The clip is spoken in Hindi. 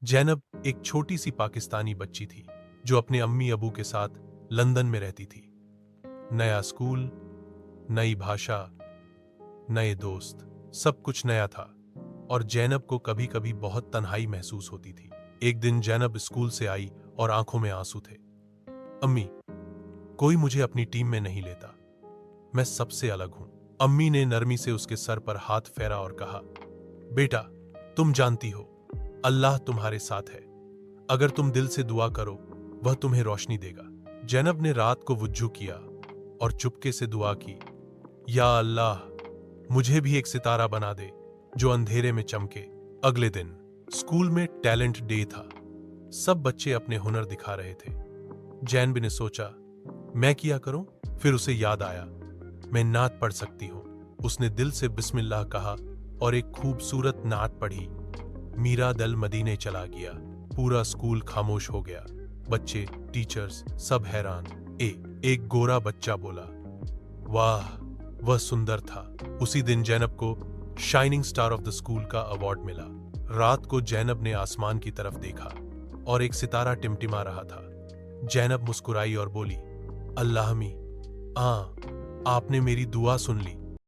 जैनब एक छोटी सी पाकिस्तानी बच्ची थी जो अपने अम्मी अबू के साथ लंदन में रहती थी। नया स्कूल, नई भाषा, नए दोस्त, सब कुछ नया था और जैनब को कभी कभी बहुत तन्हाई महसूस होती थी। एक दिन जैनब स्कूल से आई और आंखों में आंसू थे। अम्मी, कोई मुझे अपनी टीम में नहीं लेता, मैं सबसे अलग हूं। अम्मी ने नरमी से उसके सर पर हाथ फेरा और कहा, बेटा, तुम जानती हो अल्लाह तुम्हारे साथ है। अगर तुम दिल से दुआ करो वह तुम्हें रोशनी देगा। जैनब ने रात को वुज्जू किया और चुपके से दुआ की, या अल्लाह, मुझे भी एक सितारा बना दे जो अंधेरे में चमके। अगले दिन स्कूल में टैलेंट डे था। सब बच्चे अपने हुनर दिखा रहे थे। जैनब ने सोचा, मैं किया करूं? फिर उसे याद आया, मैं नात पढ़ सकती हूं। उसने दिल से बिस्मिल्लाह कहा और एक खूबसूरत नात पढ़ी। मीरा दल मदीने चला गया। पूरा स्कूल खामोश हो गया। बच्चे, टीचर्स, सब हैरान। एक गोरा बच्चा बोला, वाह, वह सुंदर था। उसी दिन जैनब को shining star of the school का अवार्ड मिला। रात को जैनब ने आसमान की तरफ देखा और एक सितारा टिमटिमा रहा था। जैनब मुस्कुराई और बोली, अल्लाह मी, आपने मेरी दुआ सुन ली।